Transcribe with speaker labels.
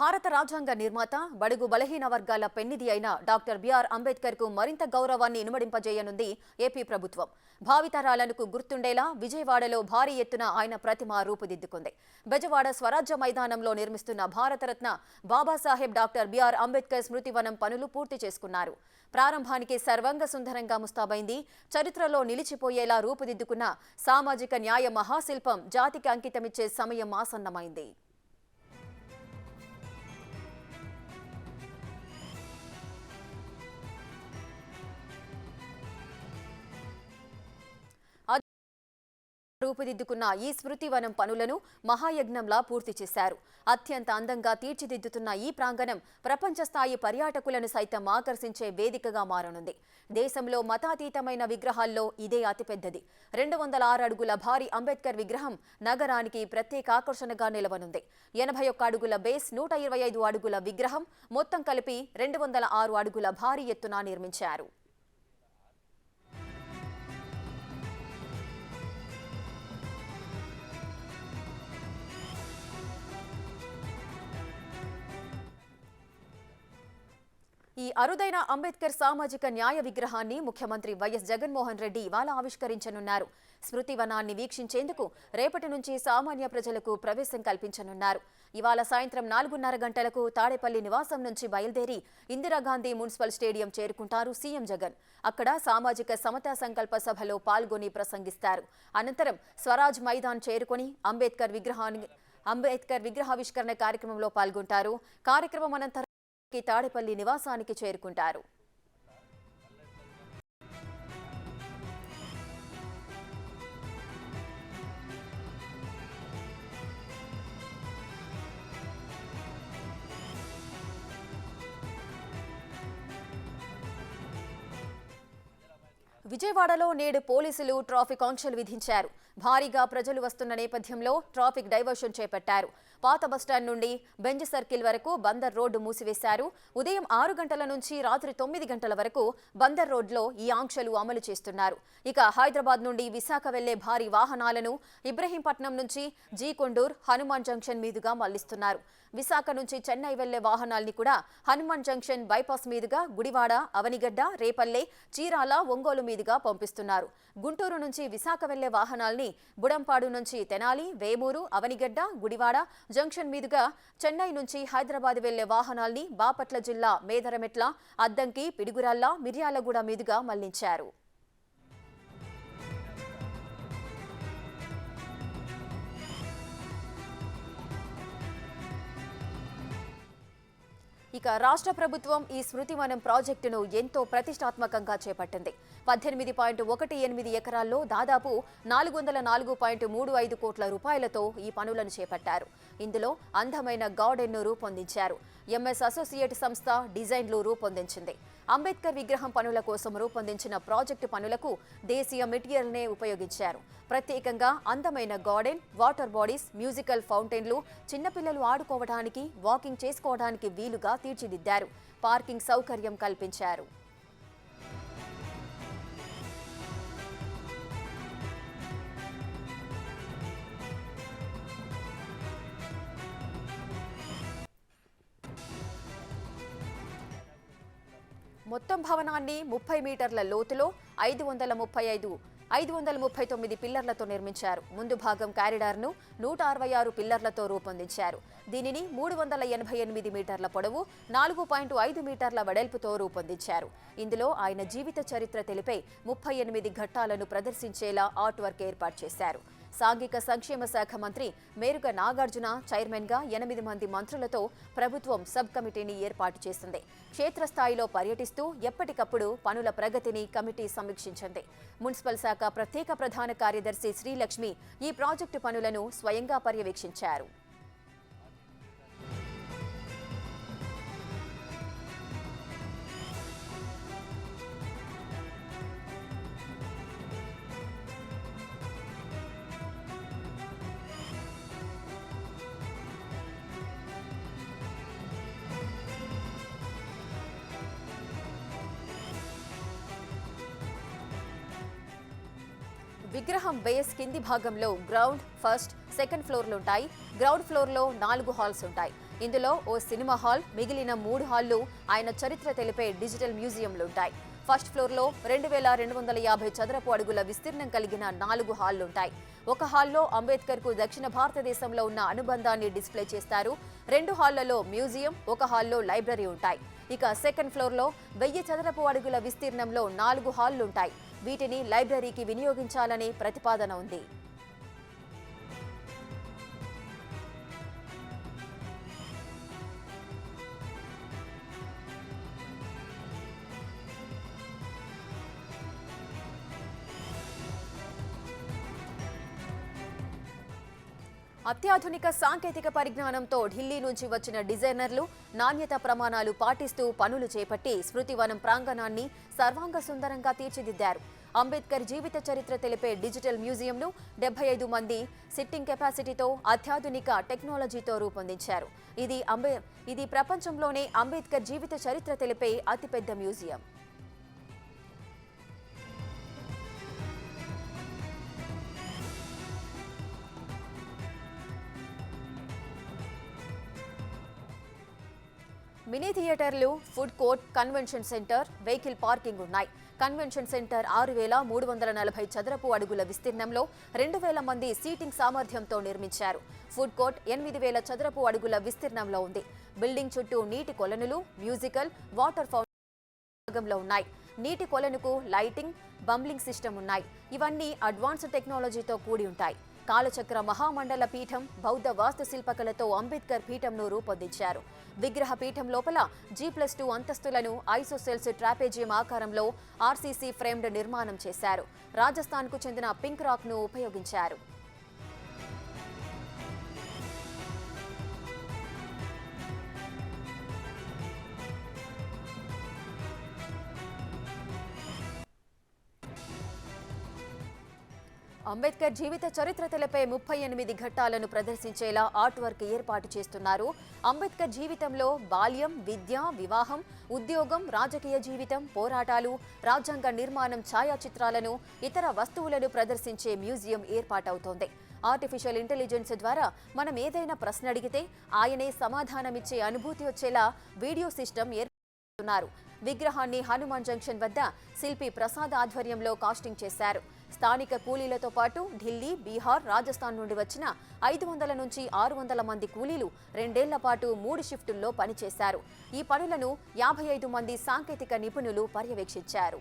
Speaker 1: భారత రాజ్యాంగ నిర్మాత బడుగు బలహీన వర్గాల పెన్నిది అయిన డాక్టర్ బిఆర్ అంబేద్కర్ కు మరింత గౌరవాన్ని ఇనుమడింపజేయనుంది ఏపీ ప్రభుత్వం. భావితరాలకు గుర్తుండేలా విజయవాడలో భారీ ఎత్తున ఆయన ప్రతిమ రూపుదిద్దుకుంది. బెజవాడ స్వరాజ్య మైదానంలో నిర్మిస్తున్న భారతరత్న బాబాసాహెబ్ డాక్టర్ బిఆర్ అంబేద్కర్ స్మృతివనం పనులు పూర్తి చేసుకున్నారు. ప్రారంభానికి సర్వంగ సుందరంగా ముస్తాబైంది. చరిత్రలో నిలిచిపోయేలా రూపుదిద్దుకున్న సామాజిక న్యాయ మహాశిల్పం జాతికి అంకితమిచ్చే సమయం ఆసన్నమైంది. రూపుదిద్దుకున్న ఈ స్మృతివనం పనులను మహాయజ్ఞంలా పూర్తి చేశారు. అత్యంత అందంగా తీర్చిదిద్దుతున్న ఈ ప్రాంగణం ప్రపంచ స్థాయి పర్యాటకులను సైతం ఆకర్షించే వేదికగా మారనుంది. దేశంలో మతాతీతమైన విగ్రహాల్లో ఇదే అతిపెద్దది. 206 అడుగుల భారీ అంబేద్కర్ విగ్రహం నగరానికి ప్రత్యేక ఆకర్షణగా నిలవనుంది. 81 అడుగుల బేస్, 125 అడుగుల విగ్రహం మొత్తం కలిపి 206 అడుగుల భారీ ఎత్తున నిర్మించారు. ఈ అరుదైన అంబేద్కర్ సామాజిక న్యాయ విగ్రహాన్ని ముఖ్యమంత్రి వైఎస్ జగన్మోహన్ రెడ్డి ఇవాళ ఆవిష్కరించనున్నారు. స్మృతివనాన్ని వీక్షించేందుకు రేపటి నుంచి సామాన్య ప్రజలకు ప్రవేశం కల్పించనున్నారు. ఇవాళ సాయంత్రం 4:30 గంటలకు తాడేపల్లి నివాసం నుంచి బయలుదేరి ఇందిరాగాంధీ మున్సిపల్ స్టేడియం చేరుకుంటారు సీఎం జగన్. అక్కడ సామాజిక సమతా సంకల్ప సభలో పాల్గొని ప్రసంగిస్తారు. అనంతరం స్వరాజ్ మైదాన్ చేరుకొని అంబేద్కర్ విగ్రహావిష్కరణ కార్యక్రమంలో పాల్గొంటారు. కార్యక్రమం అనంతరం తాడేపల్లి నివాసానికి చేరుకుంటారు. విజయవాడలో నేడు పోలీసులు ట్రాఫిక్ ఆంక్షలు విధించారు. భారీగా ప్రజలు వస్తున్న నేపథ్యంలో ట్రాఫిక్ డైవర్షన్ చేపట్టారు. పాత బస్టాండ్ నుండి బెంజ్ సర్కిల్ వరకు బందర్ రోడ్డు మూసివేశారు. ఉదయం 6 గంటల నుంచి రాత్రి 9 గంటల వరకు బందర్ రోడ్లో ఈ ఆంక్షలు అమలు చేస్తున్నారు. ఇక హైదరాబాద్ నుండి విశాఖ వెళ్లే భారీ వాహనాలను ఇబ్రహీంపట్నం నుంచి జీకొండూర్, హనుమాన్ జంక్షన్ మీదుగా మళ్లిస్తున్నారు. విశాఖ నుంచి చెన్నై వెళ్లే వాహనాల్ని కూడా హనుమాన్ జంక్షన్ బైపాస్ మీదుగా గుడివాడ, అవనిగడ్డ, రేపల్లె, చీరాల, ఒంగోలు మీదుగా పంపిస్తున్నారు. గుంటూరు నుంచి విశాఖ వెళ్లే వాహనాల్ని బుడంపాడు నుంచి తెనాలి, వేమూరు, అవనిగడ్డ, గుడివాడ జంక్షన్ మీదుగా, చెన్నై నుంచి హైదరాబాద్ వెళ్లే వాహనాల్ని బాపట్ల జిల్లా మేదరమెట్ల, అద్దంకి, పిడుగురాళ్ల, మిర్యాలగూడ మీదుగా మళ్లించారు. ఇక రాష్ట్ర ప్రభుత్వం ఈ స్మృతివనం ప్రాజెక్టును ఎంతో ప్రతిష్టాత్మకంగా చేపట్టింది. 18.18 ఎకరాల్లో దాదాపు 404.35 కోట్ల రూపాయలతో ఈ పనులను చేపట్టారు. ఇందులో అందమైన గార్డెన్ను రూపొందించారు. ఎంఎస్ అసోసియేట్ సంస్థ డిజైన్లు రూపొందించింది. అంబేద్కర్ విగ్రహం పనుల కోసం రూపొందించిన ప్రాజెక్టు పనులకు దేశీయ మెటీరియల్నే ఉపయోగించారు. ప్రత్యేకంగా అందమైన గార్డెన్, వాటర్ బాడీస్, మ్యూజికల్ ఫౌంటైన్లు, చిన్నపిల్లలు ఆడుకోవడానికి, వాకింగ్ చేసుకోవడానికి వీలుగా తీర్చిదిద్దారు. పార్కింగ్ సౌకర్యం కల్పించారు. మొత్తం భవనాన్ని 30 మీటర్ల లోతులో 539 పిల్లర్లతో నిర్మించారు. ముందు భాగం కారిడార్ను 166 పిల్లర్లతో రూపొందించారు. దీనిని 388 మీటర్ల పొడవు, 4.5 మీటర్ల వెడల్పుతో రూపొందించారు. ఇందులో ఆయన జీవిత చరిత్ర తెలిపే 38 ఘట్టాలను ప్రదర్శించేలా ఆర్ట్ వర్క్ ఏర్పాటు చేశారు. సాంఘిక సంక్షేమ శాఖ మంత్రి మేరుగ నాగార్జున చైర్మన్గా 8 మంది మంత్రులతో ప్రభుత్వం సబ్ కమిటీని ఏర్పాటు చేసింది. క్షేత్రస్థాయిలో పర్యటిస్తూ ఎప్పటికప్పుడు పనుల ప్రగతిని కమిటీ సమీక్షించింది. మున్సిపల్ శాఖ ప్రత్యేక ప్రధాన కార్యదర్శి శ్రీలక్ష్మి ఈ ప్రాజెక్టు పనులను స్వయంగా పర్యవేక్షించారు. విగ్రహం బేస్ కింది భాగంలో గ్రౌండ్, ఫస్ట్, సెకండ్ ఫ్లోర్లుంటాయి. గ్రౌండ్ ఫ్లోర్లో 4 హాల్స్ ఉంటాయి. ఇందులో ఓ సినిమా హాల్, మిగిలిన 3 హాళ్లు ఆయన చరిత్ర తెలిపే డిజిటల్ మ్యూజియంలుంటాయి. ఫస్ట్ ఫ్లోర్లో 2250 చదరపు అడుగుల విస్తీర్ణం కలిగిన 4 హాళ్లుంటాయి. ఒక హాల్లో అంబేద్కర్కు దక్షిణ భారతదేశంలో ఉన్న అనుబంధాన్ని డిస్ప్లే చేస్తారు. 2 హాళ్లలో మ్యూజియం, ఒక హాల్లో లైబ్రరీ ఉంటాయి. ఇక సెకండ్ ఫ్లోర్లో 1000 చదరపు అడుగుల విస్తీర్ణంలో 4 హాళ్లుంటాయి. వీటిని లైబ్రరీకి వినియోగించాలనే ప్రతిపాదన ఉంది. అత్యాధునిక సాంకేతిక పరిజ్ఞానంతో ఢిల్లీ నుంచి వచ్చిన డిజైనర్లు నాణ్యత ప్రమాణాలు పాటిస్తూ పనులు చేపట్టి స్మృతివనం ప్రాంగణాన్ని సర్వాంగ సుందరంగా తీర్చిదిద్దారు. అంబేద్కర్ జీవిత చరిత్ర తెలిపే డిజిటల్ మ్యూజియంను 75 మంది సిట్టింగ్ కెపాసిటీతో అత్యాధునిక టెక్నాలజీతో రూపొందించారు. ఇది ప్రపంచంలోనే అంబేద్కర్ జీవిత చరిత్ర తెలిపే అతిపెద్ద మ్యూజియం. మినీ థియేటర్లు, food court, convention centre, vehicle parking ఉన్నాయి. కన్వెన్షన్ సెంటర్ 6340 చదరపు అడుగుల విస్తీర్ణంలో 2000 మంది సీటింగ్ సామర్థ్యంతో నిర్మించారు. ఫుడ్ కోర్ట్ 8000 చదరపు అడుగుల విస్తీర్ణంలో ఉంది. బిల్డింగ్ చుట్టూ నీటి కొలనులు, మ్యూజికల్, వాటర్ ఫౌంటైన్లో ఉన్నాయి. నీటి కొలనుకు లైటింగ్, బంబ్లింగ్ సిస్టమ్ ఉన్నాయి. ఇవన్నీ అడ్వాన్స్డ్ టెక్నాలజీతో కూడి ఉంటాయి. కాలచక్ర మహామండల పీఠం, బౌద్ధ వాస్తుశిల్పకలతో అంబేద్కర్ పీఠంను రూపొందించారు. విగ్రహ పీఠం లోపల G+2 అంతస్తులను ఐసోసెల్స్ ట్రాపెజియం ఆకారంలో RCC ఫ్రేమ్డ్ నిర్మాణం చేశారు. రాజస్థాన్కు చెందిన పింక్ రాక్ను ఉపయోగించారు. అంబేద్కర్ జీవిత చరిత్ర తెలిపే 38 ఘట్టాలను ప్రదర్శించేలా ఆర్ట్ వర్క్ ఏర్పాటు చేస్తున్నారు. అంబేద్కర్ జీవితంలో బాల్యం, విద్య, వివాహం, ఉద్యోగం, రాజకీయ జీవితం, పోరాటాలు, రాజ్యాంగ నిర్మాణం ఛాయాచిత్రాలను, ఇతర వస్తువులను ప్రదర్శించే మ్యూజియం ఏర్పాటవుతోంది. ఆర్టిఫిషియల్ ఇంటెలిజెన్స్ ద్వారా మనం ఏదైనా ప్రశ్న అడిగితే ఆయనే సమాధానమిచ్చే అనుభూతి వచ్చేలా వీడియో సిస్టమ్ ఏర్పాటు. విగ్రహాన్ని హనుమాన్ జంక్షన్ వద్ద శిల్పి ప్రసాద్ ఆధ్వర్యంలో కాస్టింగ్ చేశారు. స్థానిక కూలీలతో పాటు ఢిల్లీ, బీహార్, రాజస్థాన్ నుండి వచ్చిన 500 నుంచి 600 మంది కూలీలు 2 ఏళ్ల పాటు 3 షిఫ్టుల్లో పనిచేశారు. ఈ పనులను 55 మంది సాంకేతిక నిపుణులు పర్యవేక్షించారు.